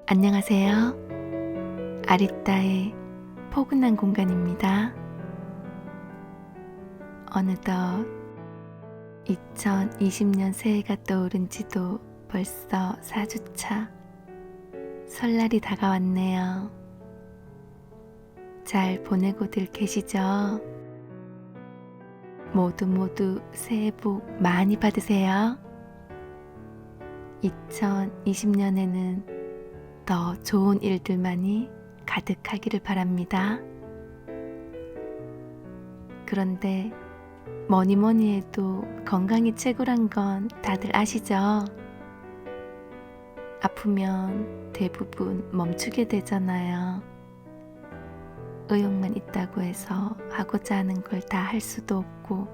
안녕하세요. 아리따의 포근한 공간입니다. 어느덧 2020년 새해가 떠오른 지도 벌써 4주차. 설날이 다가왔네요. 잘 보내고들 계시죠? 모두 새해 복 많이 받으세요. 2020년에는 더 좋은 일들만이 가득하기를 바랍니다. 그런데 뭐니 해도 건강이 최고란 건 다들 아시죠? 아프면 대부분 멈추게 되잖아요. 의욕만 있다고 해서 하고자 하는 걸 다 할 수도 없고,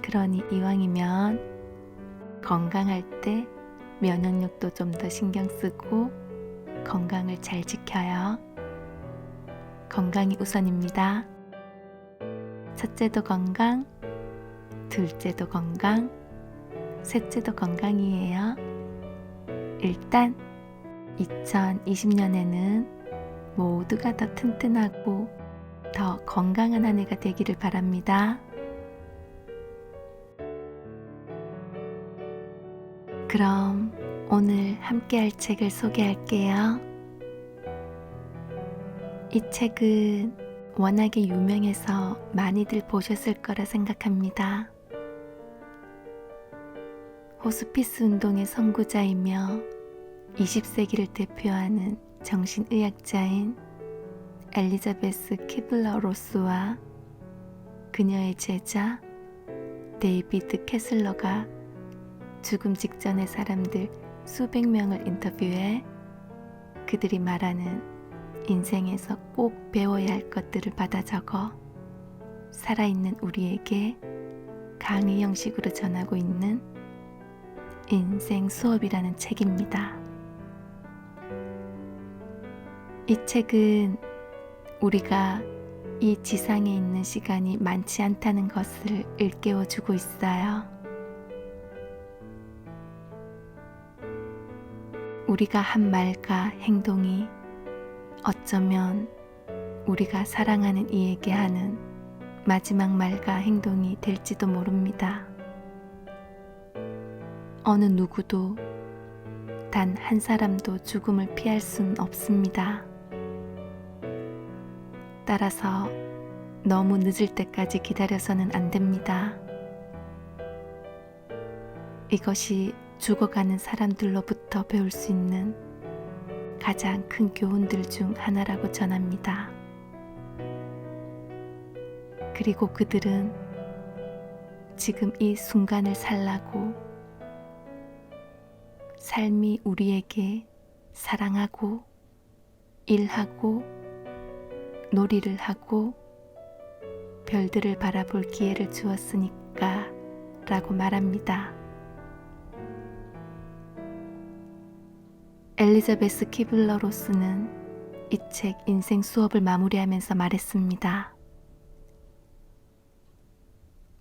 그러니 이왕이면 건강할 때 면역력도 좀 더 신경 쓰고 건강을 잘 지켜요. 건강이 우선입니다. 첫째도 건강, 둘째도 건강, 셋째도 건강이에요. 일단 2020년에는 모두가 더 튼튼하고 더 건강한 한 해가 되기를 바랍니다. 그럼 오늘 함께 할 책을 소개할게요. 이 책은 워낙에 유명해서 많이들 보셨을 거라 생각합니다. 호스피스 운동의 선구자이며 20세기를 대표하는 정신의학자인 엘리자베스 키블러 로스와 그녀의 제자 데이비드 캐슬러가 죽음 직전의 사람들 수백 명을 인터뷰해 그들이 말하는 인생에서 꼭 배워야 할 것들을 받아 적어 살아있는 우리에게 강의 형식으로 전하고 있는 인생 수업이라는 책입니다. 이 책은 우리가 이 지상에 있는 시간이 많지 않다는 것을 일깨워주고 있어요. 우리가 한 말과 행동이 어쩌면 우리가 사랑하는 이에게 하는 마지막 말과 행동이 될지도 모릅니다. 어느 누구도 단 한 사람도 죽음을 피할 수는 없습니다. 따라서 너무 늦을 때까지 기다려서는 안 됩니다. 이것이 죽어가는 사람들로부터 배울 수 있는 가장 큰 교훈들 중 하나라고 전합니다. 그리고 그들은 지금 이 순간을 살라고 삶이 우리에게 사랑하고 일하고 놀이를 하고 별들을 바라볼 기회를 주었으니까 라고 말합니다. 엘리자베스 키블러 로스는 이 책 인생 수업을 마무리하면서 말했습니다.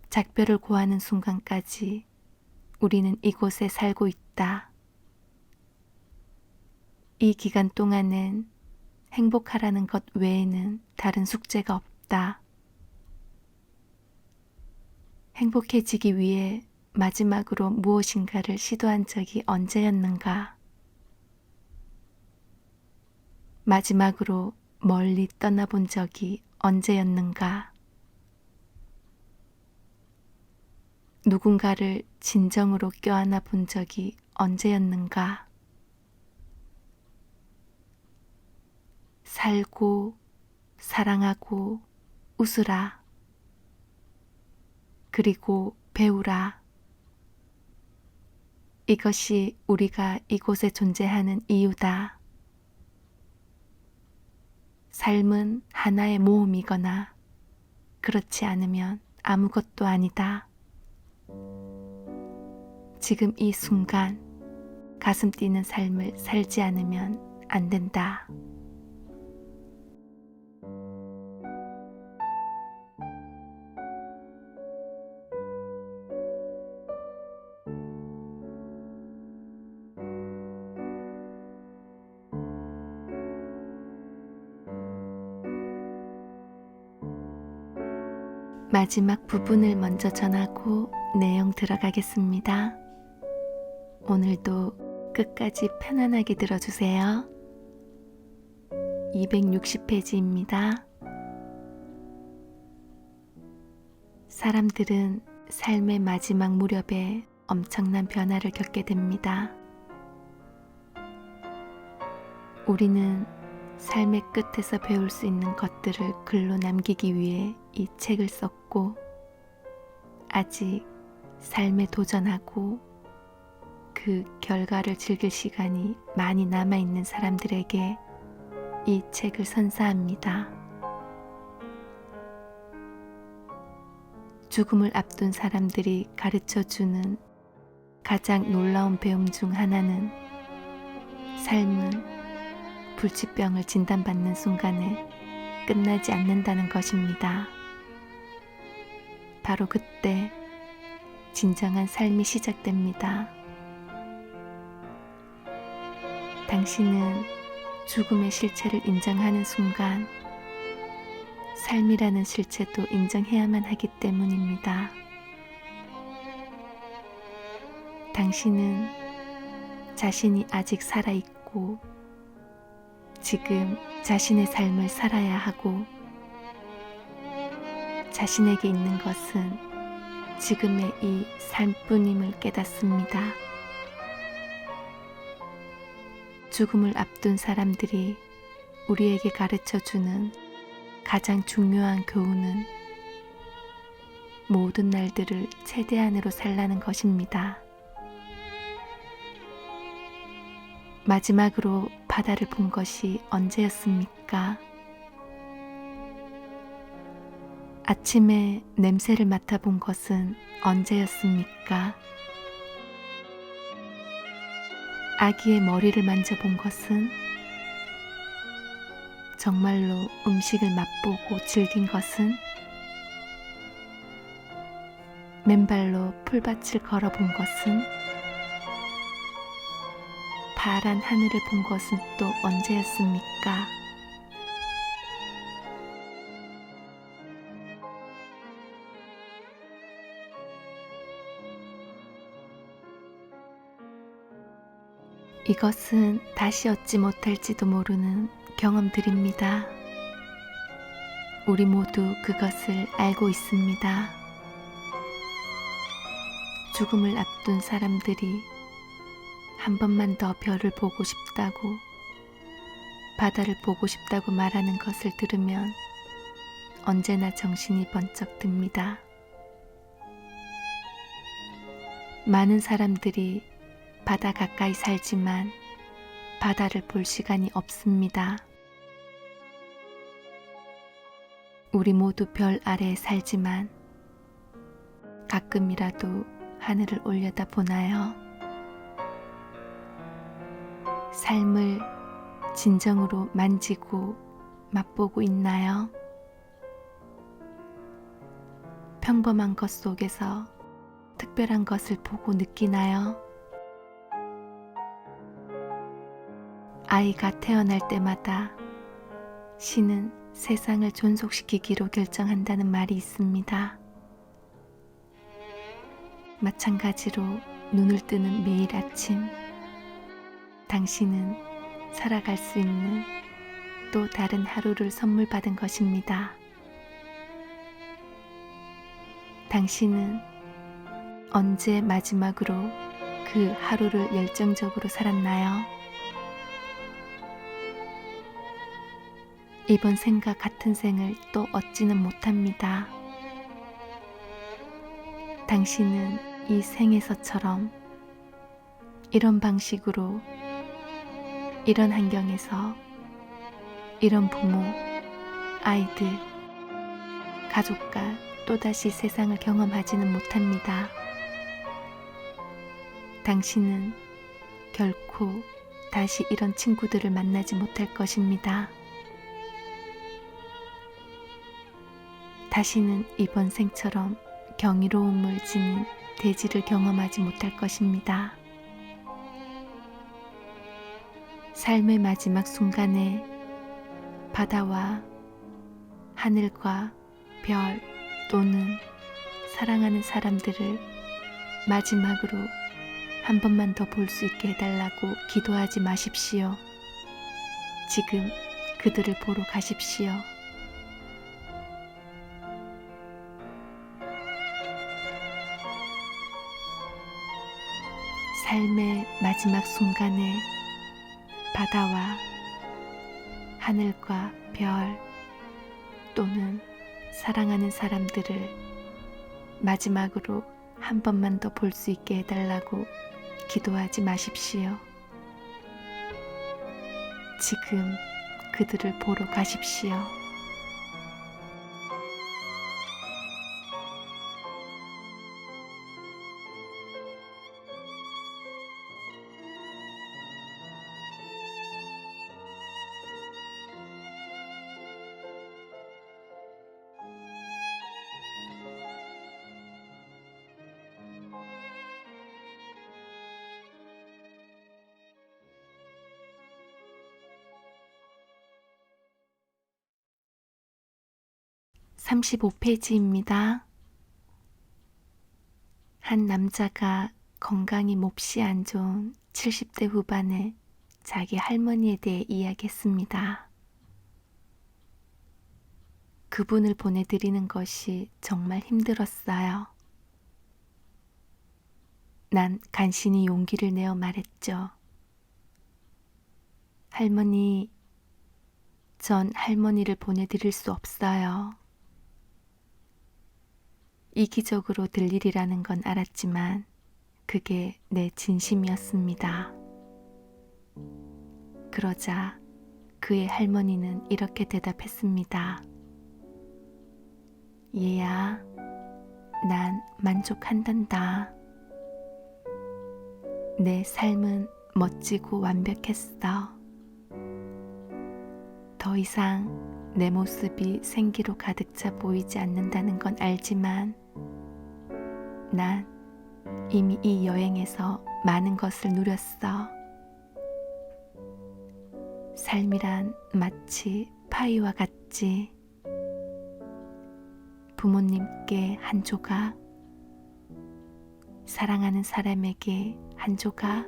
작별을 고하는 순간까지 우리는 이곳에 살고 있다. 이 기간 동안엔 행복하라는 것 외에는 다른 숙제가 없다. 행복해지기 위해 마지막으로 무엇인가를 시도한 적이 언제였는가? 마지막으로 멀리 떠나본 적이 언제였는가? 누군가를 진정으로 껴안아 본 적이 언제였는가? 살고, 사랑하고, 웃으라. 그리고 배우라. 이것이 우리가 이곳에 존재하는 이유다. 삶은 하나의 모험이거나 그렇지 않으면 아무것도 아니다. 지금 이 순간 가슴 뛰는 삶을 살지 않으면 안 된다. 마지막 부분을 먼저 전하고 내용 들어가겠습니다. 오늘도 끝까지 편안하게 들어주세요. 260페이지입니다. 사람들은 삶의 마지막 무렵에 엄청난 변화를 겪게 됩니다. 우리는 삶의 끝에서 배울 수 있는 것들을 글로 남기기 위해 이 책을 썼고, 아직 삶에 도전하고 그 결과를 즐길 시간이 많이 남아있는 사람들에게 이 책을 선사합니다. 죽음을 앞둔 사람들이 가르쳐주는 가장 놀라운 배움 중 하나는 삶은 불치병을 진단받는 순간에 끝나지 않는다는 것입니다. 바로 그때 진정한 삶이 시작됩니다. 당신은 죽음의 실체를 인정하는 순간 삶이라는 실체도 인정해야만 하기 때문입니다. 당신은 자신이 아직 살아있고 지금 자신의 삶을 살아야 하고, 자신에게 있는 것은 지금의 이 삶뿐임을 깨닫습니다. 죽음을 앞둔 사람들이 우리에게 가르쳐주는 가장 중요한 교훈은 모든 날들을 최대한으로 살라는 것입니다. 마지막으로 바다를 본 것이 언제였습니까? 아침에 냄새를 맡아본 것은 언제였습니까? 아기의 머리를 만져본 것은? 정말로 음식을 맛보고 즐긴 것은? 맨발로 풀밭을 걸어본 것은? 파란 하늘을 본 것은 또 언제였습니까? 이것은 다시 얻지 못할지도 모르는 경험들입니다. 우리 모두 그것을 알고 있습니다. 죽음을 앞둔 사람들이 한 번만 더 별을 보고 싶다고, 바다를 보고 싶다고 말하는 것을 들으면 언제나 정신이 번쩍 듭니다. 많은 사람들이 바다 가까이 살지만 바다를 볼 시간이 없습니다. 우리 모두 별 아래에 살지만 가끔이라도 하늘을 올려다 보나요? 삶을 진정으로 만지고 맛보고 있나요? 평범한 것 속에서 특별한 것을 보고 느끼나요? 아이가 태어날 때마다 신은 세상을 존속시키기로 결정한다는 말이 있습니다. 마찬가지로 눈을 뜨는 매일 아침, 당신은 살아갈 수 있는 또 다른 하루를 선물 받은 것입니다. 당신은 언제 마지막으로 그 하루를 열정적으로 살았나요? 이번 생과 같은 생을 또 얻지는 못합니다. 당신은 이 생에서처럼 이런 방식으로, 이런 환경에서, 이런 부모, 아이들, 가족과 또다시 세상을 경험하지는 못합니다. 당신은 결코 다시 이런 친구들을 만나지 못할 것입니다. 다시는 이번 생처럼 경이로움을 지닌 대지를 경험하지 못할 것입니다. 삶의 마지막 순간에 바다와 하늘과 별, 또는 사랑하는 사람들을 마지막으로 한 번만 더 볼 수 있게 해달라고 기도하지 마십시오. 지금 그들을 보러 가십시오. 삶의 마지막 순간에 바다와 하늘과 별 또는 사랑하는 사람들을 마지막으로 한 번만 더 볼 수 있게 해달라고 기도하지 마십시오. 지금 그들을 보러 가십시오. 35페이지입니다. 한 남자가 건강이 몹시 안 좋은 70대 후반에 자기 할머니에 대해 이야기했습니다. 그분을 보내드리는 것이 정말 힘들었어요. 난 간신히 용기를 내어 말했죠. 할머니, 전 할머니를 보내드릴 수 없어요. 이기적으로 들리리라는 건 알았지만 그게 내 진심이었습니다. 그러자 그의 할머니는 이렇게 대답했습니다. 얘야, 난 만족한단다. 내 삶은 멋지고 완벽했어. 더 이상 내 모습이 생기로 가득 차 보이지 않는다는 건 알지만 난 이미 이 여행에서 많은 것을 누렸어. 삶이란 마치 파이와 같지. 부모님께 한 조각, 사랑하는 사람에게 한 조각,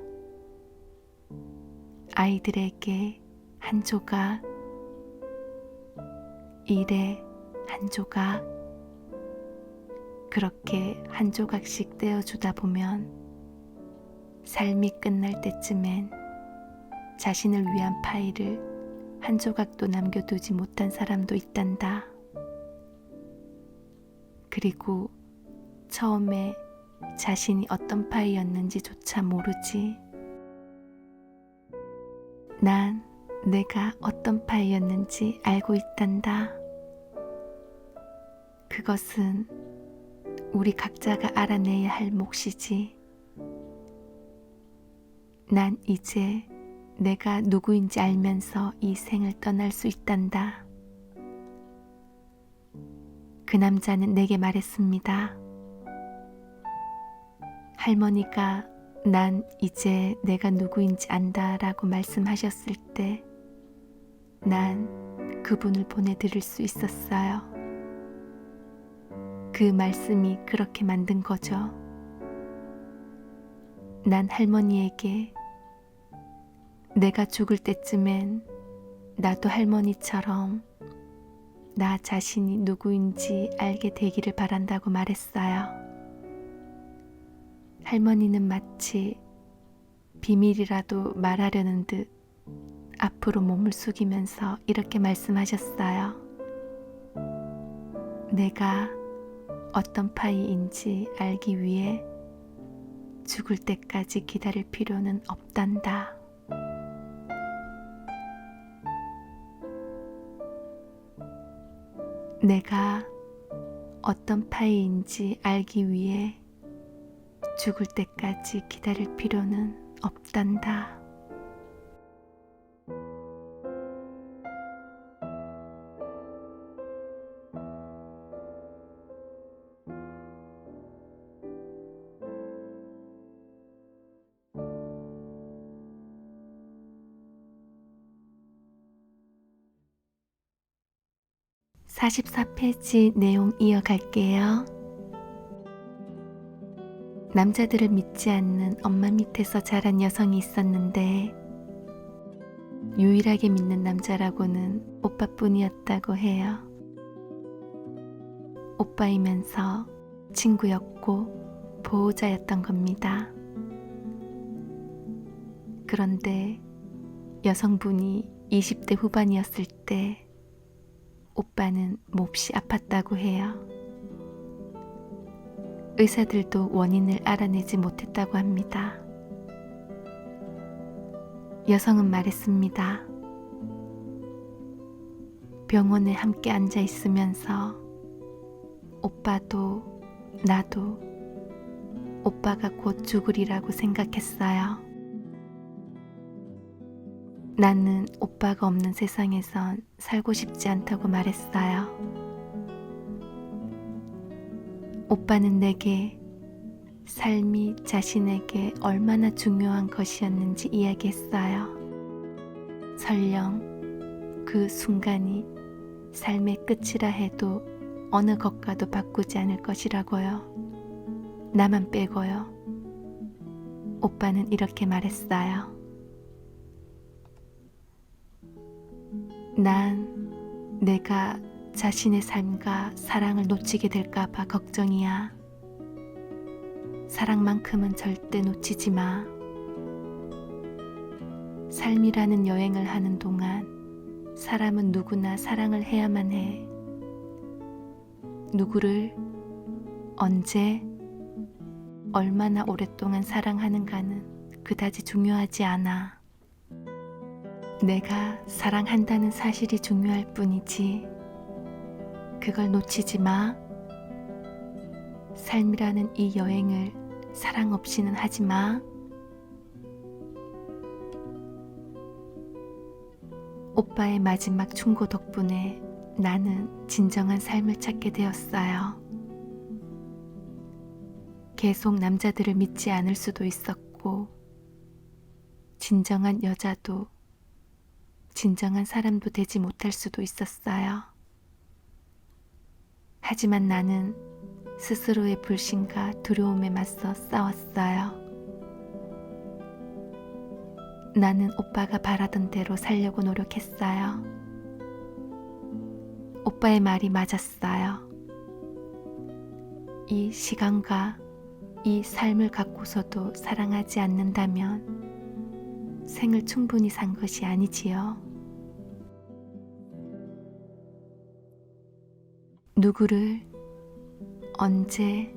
아이들에게 한 조각, 일에 한 조각, 그렇게 한 조각씩 떼어주다 보면 삶이 끝날 때쯤엔 자신을 위한 파이를 한 조각도 남겨두지 못한 사람도 있단다. 그리고 처음에 자신이 어떤 파이였는지조차 모르지. 난 내가 어떤 파이였는지 알고 있단다. 그것은 우리 각자가 알아내야 할 몫이지. 난 이제 내가 누구인지 알면서 이 생을 떠날 수 있단다. 그 남자는 내게 말했습니다. 할머니가 난 이제 내가 누구인지 안다라고 말씀하셨을 때 난 그분을 보내드릴 수 있었어요. 그 말씀이 그렇게 만든 거죠. 난 할머니에게 내가 죽을 때쯤엔 나도 할머니처럼 나 자신이 누구인지 알게 되기를 바란다고 말했어요. 할머니는 마치 비밀이라도 말하려는 듯 앞으로 몸을 숙이면서 이렇게 말씀하셨어요. 내가 어떤 파이인지 알기 위해 죽을 때까지 기다릴 필요는 없단다. 내가 어떤 파이인지 알기 위해 죽을 때까지 기다릴 필요는 없단다. 44페이지 내용 이어갈게요. 남자들을 믿지 않는 엄마 밑에서 자란 여성이 있었는데 유일하게 믿는 남자라고는 오빠뿐이었다고 해요. 오빠이면서 친구였고 보호자였던 겁니다. 그런데 여성분이 20대 후반이었을 때 오빠는 몹시 아팠다고 해요. 의사들도 원인을 알아내지 못했다고 합니다. 여성은 말했습니다. 병원에 함께 앉아 있으면서 오빠도 나도 오빠가 곧 죽으리라고 생각했어요. 나는 오빠가 없는 세상에선 살고 싶지 않다고 말했어요. 오빠는 내게 삶이 자신에게 얼마나 중요한 것이었는지 이야기했어요. 설령 그 순간이 삶의 끝이라 해도 어느 것과도 바꾸지 않을 것이라고요. 나만 빼고요. 오빠는 이렇게 말했어요. 난 내가 자신의 삶과 사랑을 놓치게 될까봐 걱정이야. 사랑만큼은 절대 놓치지 마. 삶이라는 여행을 하는 동안 사람은 누구나 사랑을 해야만 해. 누구를 언제 얼마나 오랫동안 사랑하는가는 그다지 중요하지 않아. 내가 사랑한다는 사실이 중요할 뿐이지. 그걸 놓치지 마. 삶이라는 이 여행을 사랑 없이는 하지 마. 오빠의 마지막 충고 덕분에 나는 진정한 삶을 찾게 되었어요. 계속 남자들을 믿지 않을 수도 있었고, 진정한 여자도 진정한 사람도 되지 못할 수도 있었어요. 하지만 나는 스스로의 불신과 두려움에 맞서 싸웠어요. 나는 오빠가 바라던 대로 살려고 노력했어요. 오빠의 말이 맞았어요. 이 시간과 이 삶을 갖고서도 사랑하지 않는다면 생을 충분히 산 것이 아니지요. 누구를 언제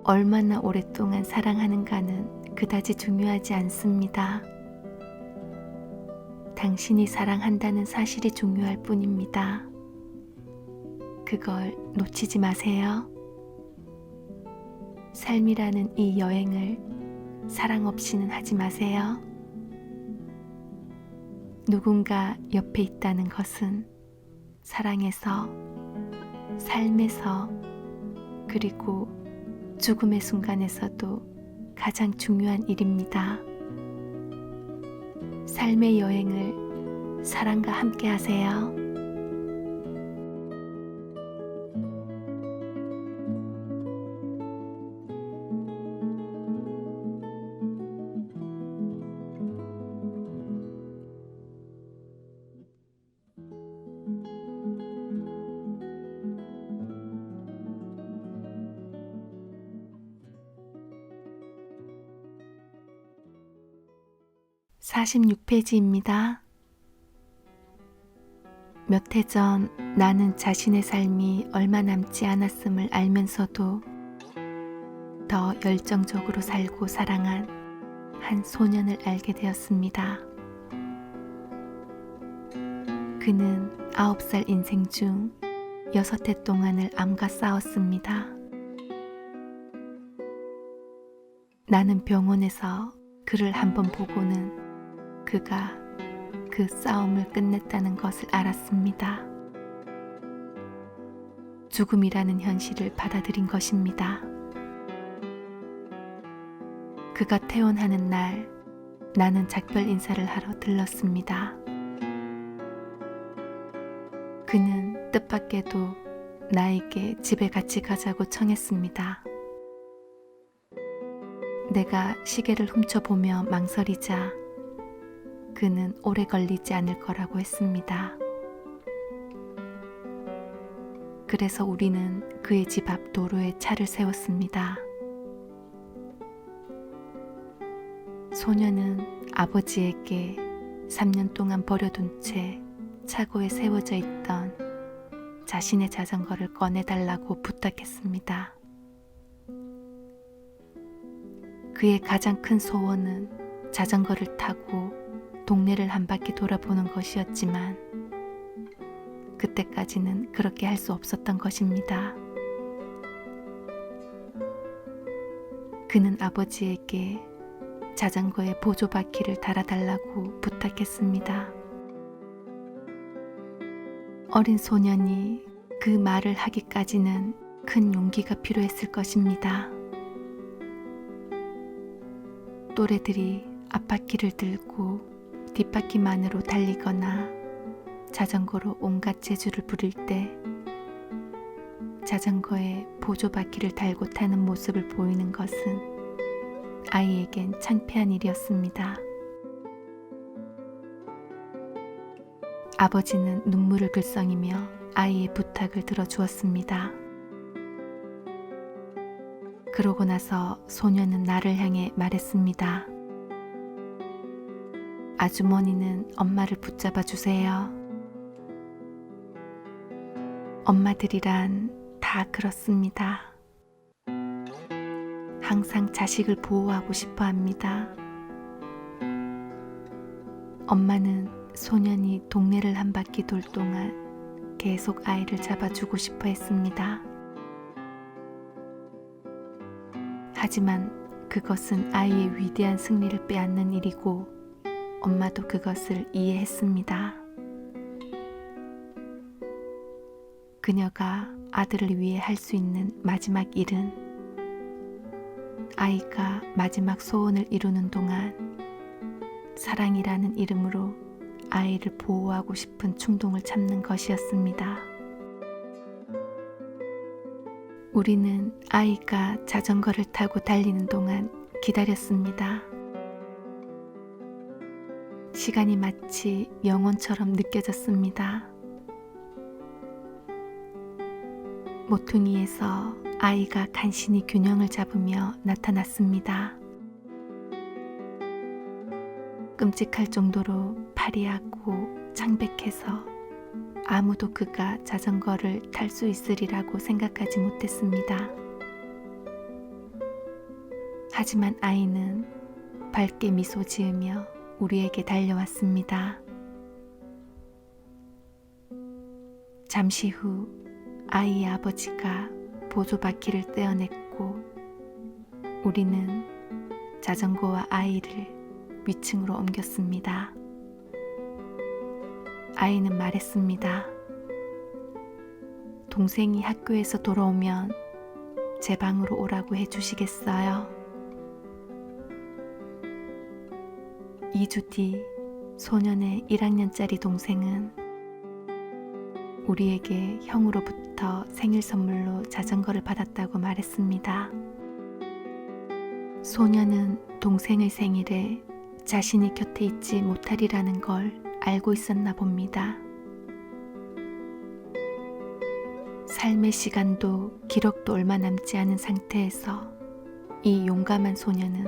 얼마나 오랫동안 사랑하는가는 그다지 중요하지 않습니다. 당신이 사랑한다는 사실이 중요할 뿐입니다. 그걸 놓치지 마세요. 삶이라는 이 여행을 사랑 없이는 하지 마세요. 누군가 옆에 있다는 것은 사랑에서, 삶에서, 그리고 죽음의 순간에서도 가장 중요한 일입니다. 삶의 여행을 사랑과 함께 하세요. (46페이지입니다) 몇 해 전 나는 자신의 삶이 얼마 남지 않았음을 알면서도 더 열정적으로 살고 사랑한 한 소년을 알게 되었습니다. 그는 9살 인생 중 6해 동안을 암과 싸웠습니다. 나는 병원에서 그를 한번 보고는 그가 그 싸움을 끝냈다는 것을 알았습니다. 죽음이라는 현실을 받아들인 것입니다. 그가 퇴원하는 날 나는 작별 인사를 하러 들렀습니다. 그는 뜻밖에도 나에게 집에 같이 가자고 청했습니다. 내가 시계를 훔쳐보며 망설이자 그는 오래 걸리지 않을 거라고 했습니다. 그래서 우리는 그의 집 앞 도로에 차를 세웠습니다. 소녀는 아버지에게 3년 동안 버려둔 채 차고에 세워져 있던 자신의 자전거를 꺼내달라고 부탁했습니다. 그의 가장 큰 소원은 자전거를 타고 동네를 한 바퀴 돌아보는 것이었지만 그때까지는 그렇게 할 수 없었던 것입니다. 그는 아버지에게 자전거에 보조바퀴를 달아달라고 부탁했습니다. 어린 소년이 그 말을 하기까지는 큰 용기가 필요했을 것입니다. 또래들이 앞바퀴를 들고 뒷바퀴만으로 달리거나 자전거로 온갖 재주를 부릴 때 자전거에 보조바퀴를 달고 타는 모습을 보이는 것은 아이에겐 창피한 일이었습니다. 아버지는 눈물을 글썽이며 아이의 부탁을 들어주었습니다. 그러고 나서 소녀는 나를 향해 말했습니다. 아주머니는 엄마를 붙잡아 주세요. 엄마들이란 다 그렇습니다. 항상 자식을 보호하고 싶어 합니다. 엄마는 소년이 동네를 한 바퀴 돌 동안 계속 아이를 잡아주고 싶어 했습니다. 하지만 그것은 아이의 위대한 승리를 빼앗는 일이고 엄마도 그것을 이해했습니다. 그녀가 아들을 위해 할 수 있는 마지막 일은 아이가 마지막 소원을 이루는 동안 사랑이라는 이름으로 아이를 보호하고 싶은 충동을 참는 것이었습니다. 우리는 아이가 자전거를 타고 달리는 동안 기다렸습니다. 시간이 마치 영원처럼 느껴졌습니다. 모퉁이에서 아이가 간신히 균형을 잡으며 나타났습니다. 끔찍할 정도로 파리하고 창백해서 아무도 그가 자전거를 탈 수 있으리라고 생각하지 못했습니다. 하지만 아이는 밝게 미소 지으며 우리에게 달려왔습니다. 잠시 후 아이의 아버지가 보조바퀴를 떼어냈고 우리는 자전거와 아이를 위층으로 옮겼습니다. 아이는 말했습니다. 동생이 학교에서 돌아오면 제 방으로 오라고 해주시겠어요? 2주 뒤 소년의 1학년짜리 동생은 우리에게 형으로부터 생일 선물로 자전거를 받았다고 말했습니다. 소년은 동생의 생일에 자신이 곁에 있지 못하리라는 걸 알고 있었나 봅니다. 삶의 시간도 기록도 얼마 남지 않은 상태에서 이 용감한 소년은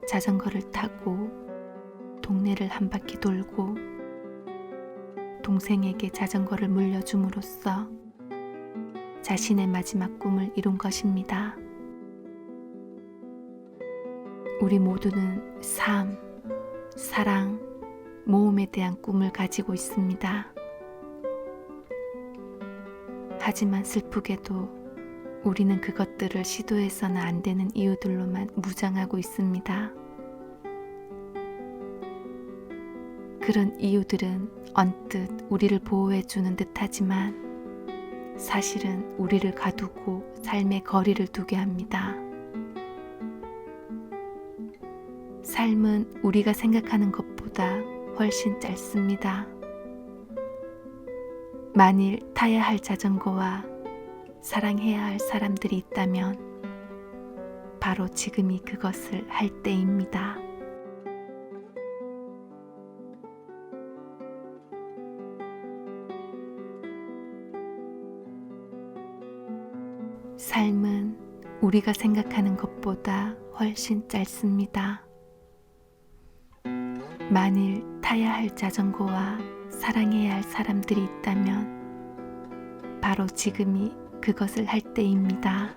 자전거를 타고 동네를 한 바퀴 돌고 동생에게 자전거를 물려줌으로써 자신의 마지막 꿈을 이룬 것입니다. 우리 모두는 삶, 사랑, 모험에 대한 꿈을 가지고 있습니다. 하지만 슬프게도 우리는 그것들을 시도해서는 안 되는 이유들로만 무장하고 있습니다. 그런 이유들은 언뜻 우리를 보호해주는 듯하지만 사실은 우리를 가두고 삶의 거리를 두게 합니다. 삶은 우리가 생각하는 것보다 훨씬 짧습니다. 만일 타야 할 자전거와 사랑해야 할 사람들이 있다면 바로 지금이 그것을 할 때입니다. 삶은 우리가 생각하는 것보다 훨씬 짧습니다. 만일 타야 할 자전거와 사랑해야 할 사람들이 있다면 바로 지금이 그것을 할 때입니다.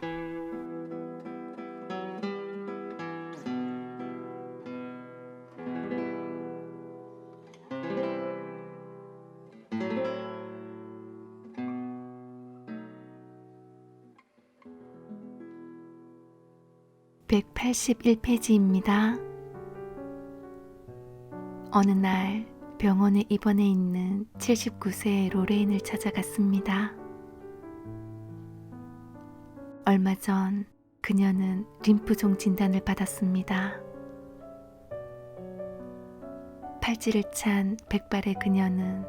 (181페이지입니다) 어느 날 병원에 입원해 있는 79세의 로레인을 찾아갔습니다. 얼마 전 그녀는 림프종 진단을 받았습니다. 팔찌를 찬 백발의 그녀는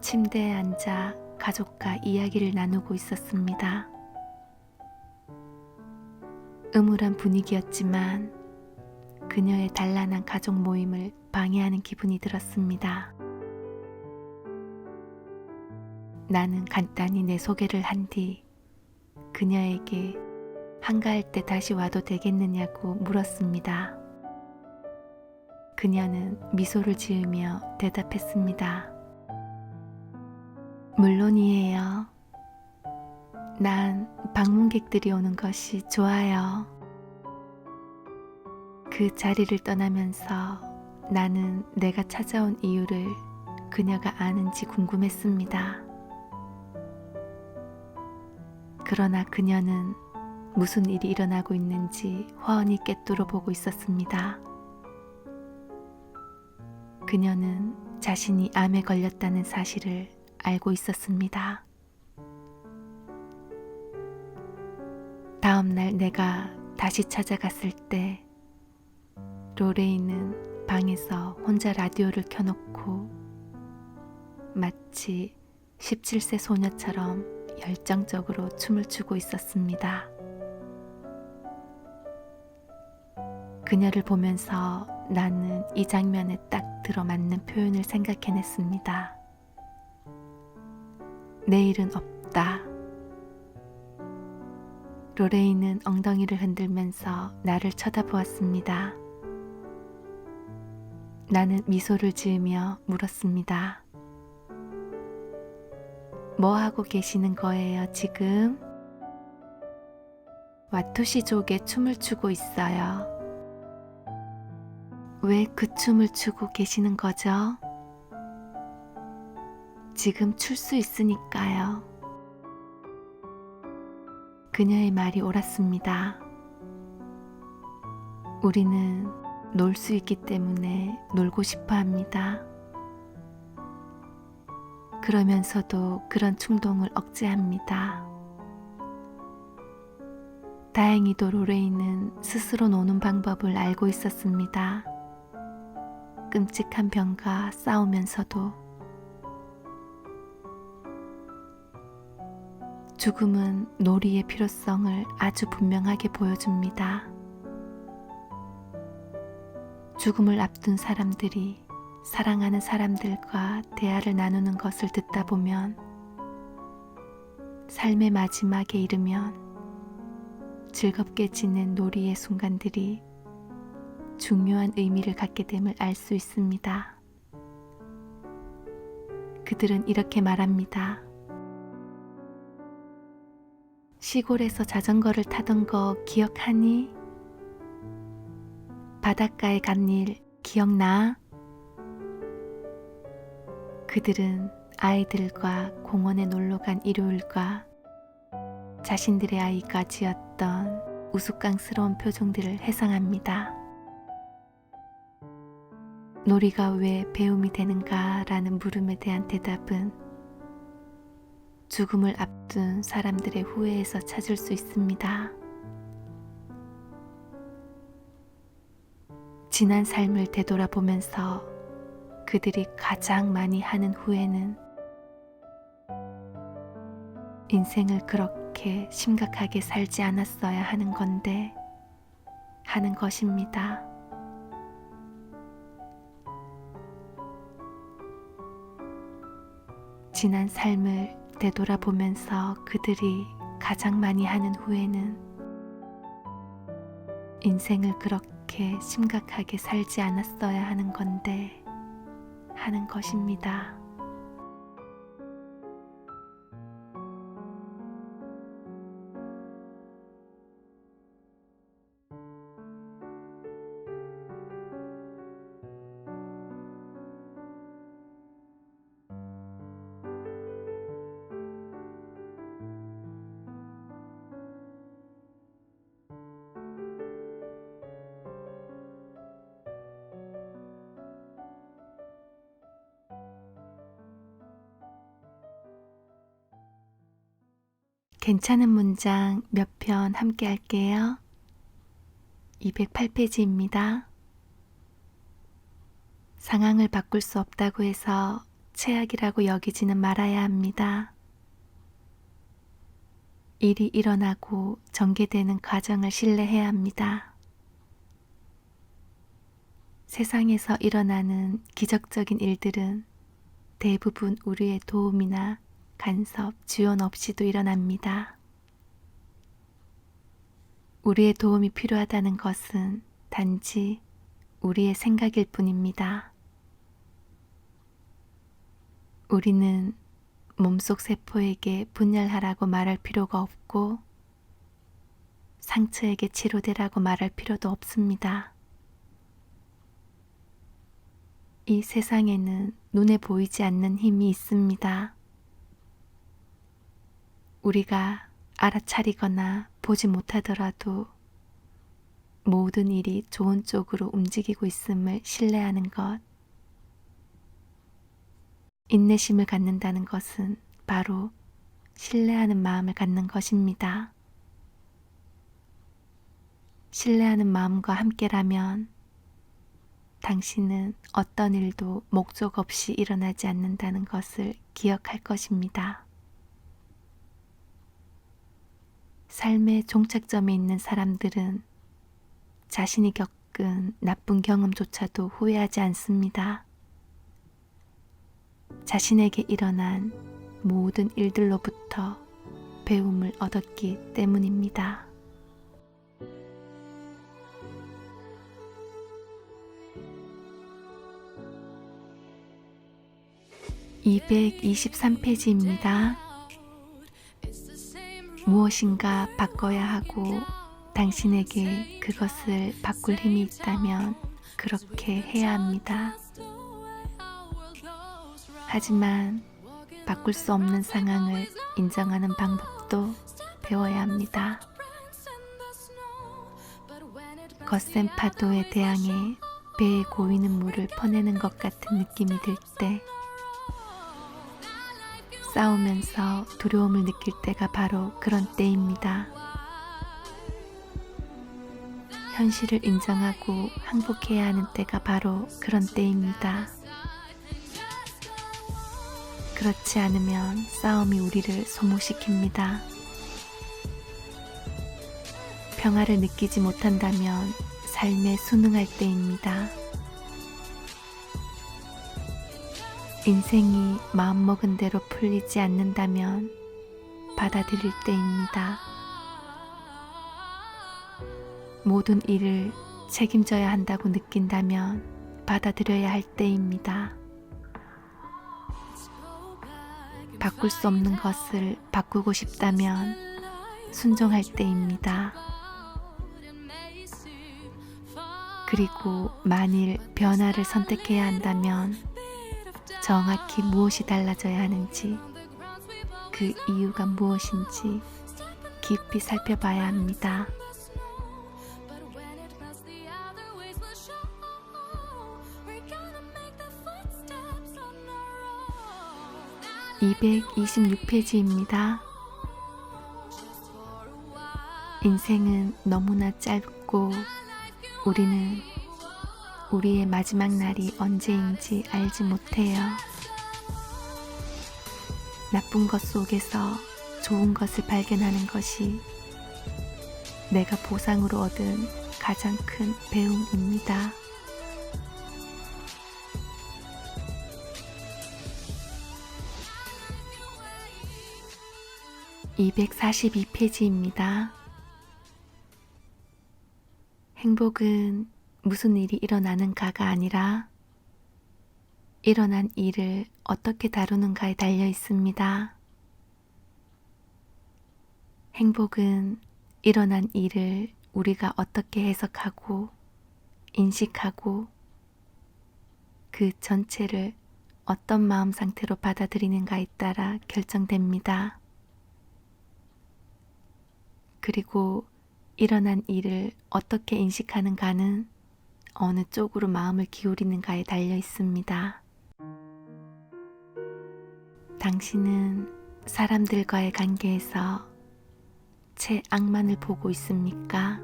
침대에 앉아 가족과 이야기를 나누고 있었습니다. 음울한 분위기였지만 그녀의 단란한 가족 모임을 방해하는 기분이 들었습니다. 나는 간단히 내 소개를 한 뒤 그녀에게 한가할 때 다시 와도 되겠느냐고 물었습니다. 그녀는 미소를 지으며 대답했습니다. 물론이에요. 난 방문객들이 오는 것이 좋아요. 그 자리를 떠나면서 나는 내가 찾아온 이유를 그녀가 아는지 궁금했습니다. 그러나 그녀는 무슨 일이 일어나고 있는지 훤히 꿰뚫어 보고 있었습니다. 그녀는 자신이 암에 걸렸다는 사실을 알고 있었습니다. 다음 날 내가 다시 찾아갔을 때 로레인은 방에서 혼자 라디오를 켜놓고 마치 17세 소녀처럼 열정적으로 춤을 추고 있었습니다. 그녀를 보면서 나는 이 장면에 딱 들어맞는 표현을 생각해냈습니다. 내일은 없다. 로레인은 엉덩이를 흔들면서 나를 쳐다보았습니다. 나는 미소를 지으며 물었습니다. 뭐 하고 계시는 거예요, 지금? 와토시족에 춤을 추고 있어요. 왜 그 춤을 추고 계시는 거죠? 지금 출 수 있으니까요. 그녀의 말이 옳았습니다. 우리는 놀 수 있기 때문에 놀고 싶어 합니다. 그러면서도 그런 충동을 억제합니다. 다행히도 로레인은 스스로 노는 방법을 알고 있었습니다. 끔찍한 병과 싸우면서도 죽음은 놀이의 필요성을 아주 분명하게 보여줍니다. 죽음을 앞둔 사람들이 사랑하는 사람들과 대화를 나누는 것을 듣다 보면 삶의 마지막에 이르면 즐겁게 지낸 놀이의 순간들이 중요한 의미를 갖게 됨을 알 수 있습니다. 그들은 이렇게 말합니다. 시골에서 자전거를 타던 거 기억하니? 바닷가에 간 일 기억나? 그들은 아이들과 공원에 놀러 간 일요일과 자신들의 아이가 지었던 우스꽝스러운 표정들을 회상합니다. 놀이가 왜 배움이 되는가라는 물음에 대한 대답은 죽음을 앞둔 사람들의 후회에서 찾을 수 있습니다. 지난 삶을 되돌아보면서 그들이 가장 많이 하는 후회는 인생을 그렇게 심각하게 살지 않았어야 하는 건데 하는 것입니다. 지난 삶을 되돌아보면서 그들이 가장 많이 하는 후회는 인생을 그렇게 심각하게 살지 않았어야 하는 건데 하는 것입니다. 괜찮은 문장 몇 편 함께 할게요. 208페이지입니다. 상황을 바꿀 수 없다고 해서 최악이라고 여기지는 말아야 합니다. 일이 일어나고 전개되는 과정을 신뢰해야 합니다. 세상에서 일어나는 기적적인 일들은 대부분 우리의 도움이나 간섭, 지원 없이도 일어납니다. 우리의 도움이 필요하다는 것은 단지 우리의 생각일 뿐입니다. 우리는 몸속 세포에게 분열하라고 말할 필요가 없고 상처에게 치료되라고 말할 필요도 없습니다. 이 세상에는 눈에 보이지 않는 힘이 있습니다. 우리가 알아차리거나 보지 못하더라도 모든 일이 좋은 쪽으로 움직이고 있음을 신뢰하는 것. 인내심을 갖는다는 것은 바로 신뢰하는 마음을 갖는 것입니다. 신뢰하는 마음과 함께라면 당신은 어떤 일도 목적 없이 일어나지 않는다는 것을 기억할 것입니다. 삶의 종착점에 있는 사람들은 자신이 겪은 나쁜 경험조차도 후회하지 않습니다. 자신에게 일어난 모든 일들로부터 배움을 얻었기 때문입니다. (223페이지입니다) 무엇인가 바꿔야 하고 당신에게 그것을 바꿀 힘이 있다면 그렇게 해야 합니다. 하지만 바꿀 수 없는 상황을 인정하는 방법도 배워야 합니다. 거센 파도에 대항해 배에 고이는 물을 퍼내는 것 같은 느낌이 들 때, 싸우면서 두려움을 느낄 때가 바로 그런 때입니다. 현실을 인정하고 항복해야 하는 때가 바로 그런 때입니다. 그렇지 않으면 싸움이 우리를 소모시킵니다. 평화를 느끼지 못한다면 삶에 순응할 때입니다. 인생이 마음먹은 대로 풀리지 않는다면 받아들일 때입니다. 모든 일을 책임져야 한다고 느낀다면 받아들여야 할 때입니다. 바꿀 수 없는 것을 바꾸고 싶다면 순종할 때입니다. 그리고 만일 변화를 선택해야 한다면 정확히 무엇이 달라져야 하는지, 그 이유가 무엇인지 깊이 살펴봐야 합니다. 226페이지입니다. 인생은 너무나 짧고 우리는 우리의 마지막 날이 언제인지 알지 못해요. 나쁜 것 속에서 좋은 것을 발견하는 것이 내가 보상으로 얻은 가장 큰 배움입니다. 242페이지입니다. 행복은 무슨 일이 일어나는가가 아니라 일어난 일을 어떻게 다루는가에 달려 있습니다. 행복은 일어난 일을 우리가 어떻게 해석하고 인식하고 그 전체를 어떤 마음 상태로 받아들이는가에 따라 결정됩니다. 그리고 일어난 일을 어떻게 인식하는가는 어느 쪽으로 마음을 기울이는가에 달려 있습니다. 당신은 사람들과의 관계에서 최악만을 보고 있습니까?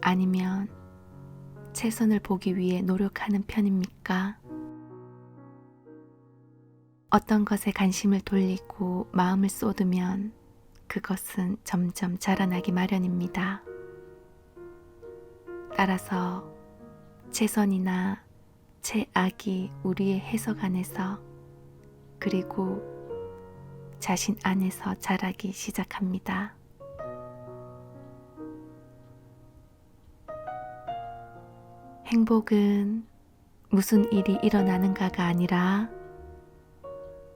아니면 최선을 보기 위해 노력하는 편입니까? 어떤 것에 관심을 돌리고 마음을 쏟으면 그것은 점점 자라나기 마련입니다. 따라서 최선이나 최악이 우리의 해석 안에서 그리고 자신 안에서 자라기 시작합니다. 행복은 무슨 일이 일어나는가가 아니라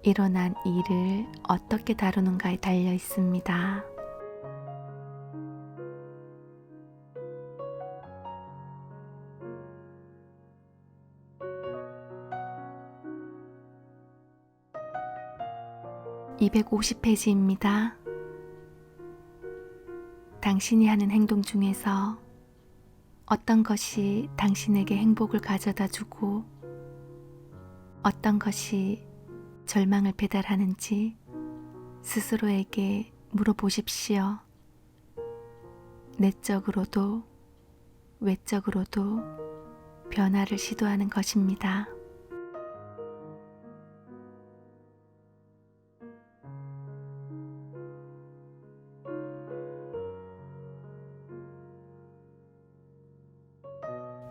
일어난 일을 어떻게 다루는가에 달려 있습니다. (250페이지입니다) 당신이 하는 행동 중에서 어떤 것이 당신에게 행복을 가져다 주고 어떤 것이 절망을 배달하는지 스스로에게 물어보십시오. 내적으로도 외적으로도 변화를 시도하는 것입니다.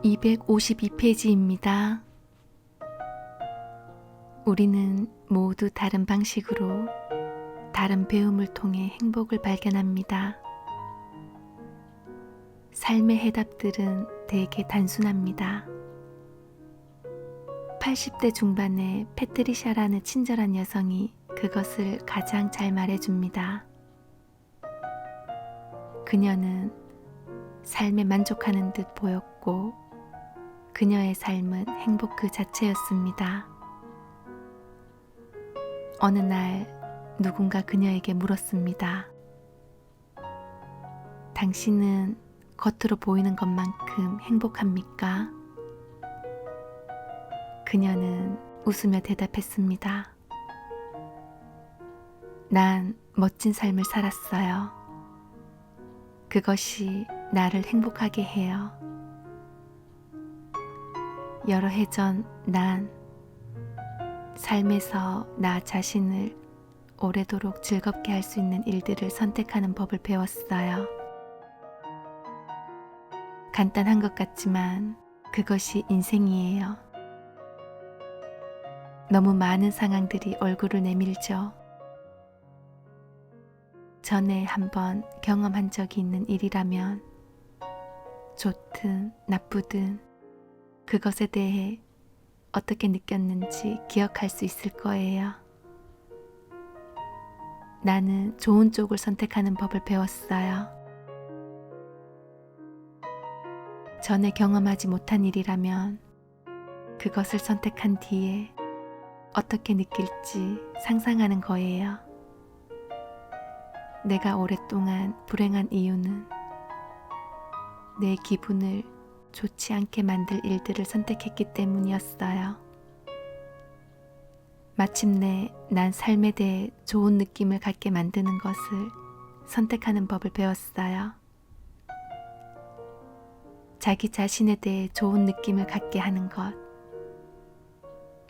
(252페이지입니다) 우리는 모두 다른 방식으로 다른 배움을 통해 행복을 발견합니다. 삶의 해답들은 되게 단순합니다. 80대 중반의 패트리샤라는 친절한 여성이 그것을 가장 잘 말해줍니다. 그녀는 삶에 만족하는 듯 보였고 그녀의 삶은 행복 그 자체였습니다. 어느 날 누군가 그녀에게 물었습니다. 당신은 겉으로 보이는 것만큼 행복합니까? 그녀는 웃으며 대답했습니다. 난 멋진 삶을 살았어요. 그것이 나를 행복하게 해요. 여러 해 전 난 삶에서 나 자신을 오래도록 즐겁게 할 수 있는 일들을 선택하는 법을 배웠어요. 간단한 것 같지만 그것이 인생이에요. 너무 많은 상황들이 얼굴을 내밀죠. 전에 한번 경험한 적이 있는 일이라면 좋든 나쁘든 그것에 대해 어떻게 느꼈는지 기억할 수 있을 거예요. 나는 좋은 쪽을 선택하는 법을 배웠어요. 전에 경험하지 못한 일이라면 그것을 선택한 뒤에 어떻게 느낄지 상상하는 거예요. 내가 오랫동안 불행한 이유는 내 기분을 좋지 않게 만들 일들을 선택했기 때문이었어요. 마침내 난 삶에 대해 좋은 느낌을 갖게 만드는 것을 선택하는 법을 배웠어요. 자기 자신에 대해 좋은 느낌을 갖게 하는 것,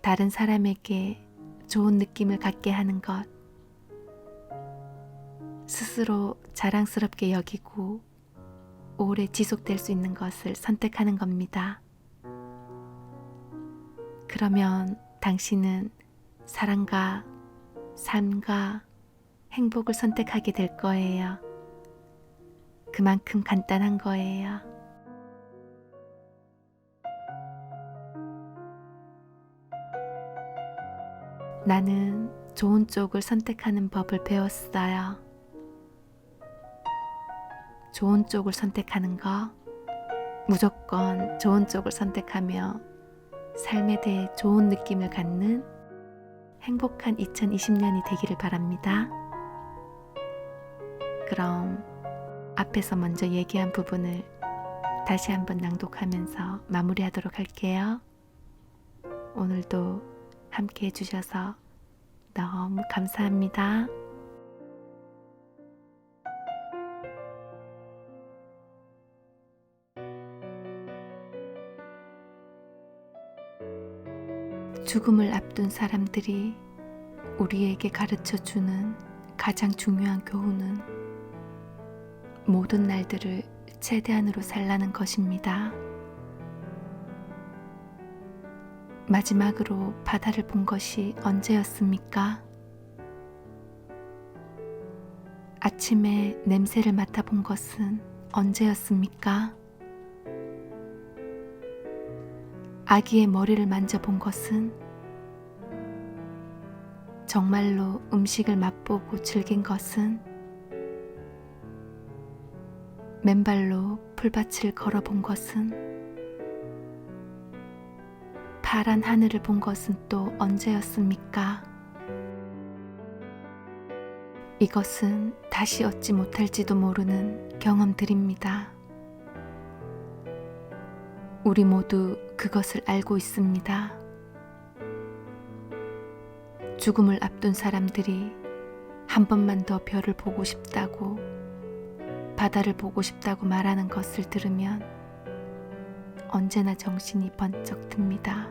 다른 사람에게 좋은 느낌을 갖게 하는 것, 스스로 자랑스럽게 여기고 오래 지속될 수 있는 것을 선택하는 겁니다. 그러면 당신은 사랑과 삶과 행복을 선택하게 될 거예요. 그만큼 간단한 거예요. 나는 좋은 쪽을 선택하는 법을 배웠어요. 좋은 쪽을 선택하는 거, 무조건 좋은 쪽을 선택하며 삶에 대해 좋은 느낌을 갖는 행복한 2020년이 되기를 바랍니다. 그럼 앞에서 먼저 얘기한 부분을 다시 한번 낭독하면서 마무리하도록 할게요. 오늘도 함께 해주셔서 너무 감사합니다. 죽음을 앞둔 사람들이 우리에게 가르쳐 주는 가장 중요한 교훈은 모든 날들을 최대한으로 살라는 것입니다. 마지막으로 바다를 본 것이 언제였습니까? 아침에 냄새를 맡아본 것은 언제였습니까? 아기의 머리를 만져본 것은 정말로 음식을 맛보고 즐긴 것은 맨발로 풀밭을 걸어본 것은 파란 하늘을 본 것은 또 언제였습니까? 이것은 다시 얻지 못할지도 모르는 경험들입니다. 우리 모두 그것을 알고 있습니다. 죽음을 앞둔 사람들이 한 번만 더 별을 보고 싶다고, 바다를 보고 싶다고 말하는 것을 들으면 언제나 정신이 번쩍 듭니다.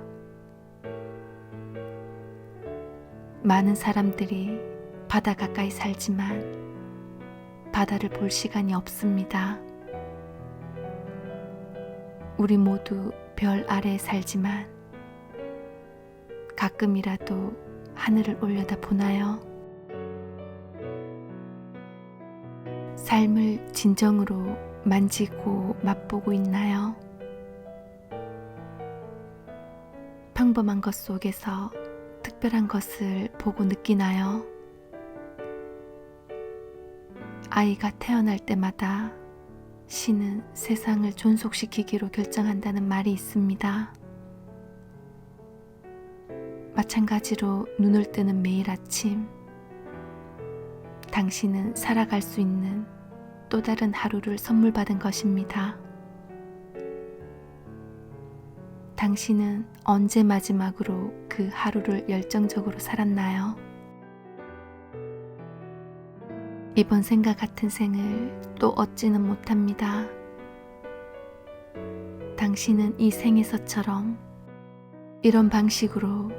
많은 사람들이 바다 가까이 살지만 바다를 볼 시간이 없습니다. 우리 모두 별 아래에 살지만 가끔이라도 하늘을 올려다 보나요? 삶을 진정으로 만지고 맛보고 있나요? 평범한 것 속에서 특별한 것을 보고 느끼나요? 아이가 태어날 때마다 신은 세상을 존속시키기로 결정한다는 말이 있습니다. 마찬가지로 눈을 뜨는 매일 아침, 당신은 살아갈 수 있는 또 다른 하루를 선물 받은 것입니다. 당신은 언제 마지막으로 그 하루를 열정적으로 살았나요? 이번 생과 같은 생을 또 얻지는 못합니다. 당신은 이 생에서처럼 이런 방식으로,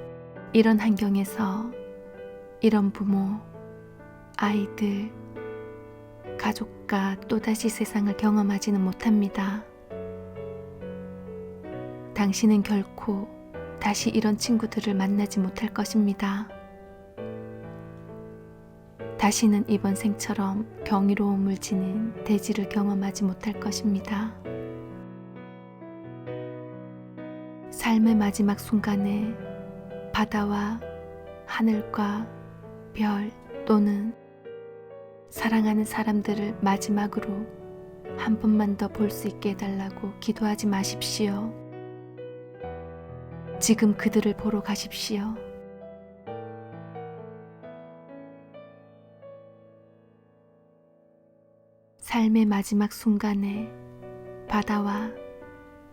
이런 환경에서, 이런 부모, 아이들, 가족과 또다시 세상을 경험하지는 못합니다. 당신은 결코 다시 이런 친구들을 만나지 못할 것입니다. 다시는 이번 생처럼 경이로움을 지닌 대지를 경험하지 못할 것입니다. 삶의 마지막 순간에 바다와 하늘과 별 또는 사랑하는 사람들을 마지막으로 한 번만 더 볼 수 있게 해달라고 기도하지 마십시오. 지금 그들을 보러 가십시오. 삶의 마지막 순간에 바다와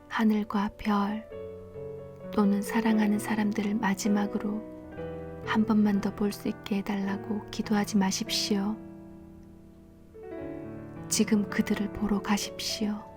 하늘과 별 또는 사랑하는 사람들을 마지막으로 한 번만 더 볼 수 있게 해달라고 기도하지 마십시오. 지금 그들을 보러 가십시오.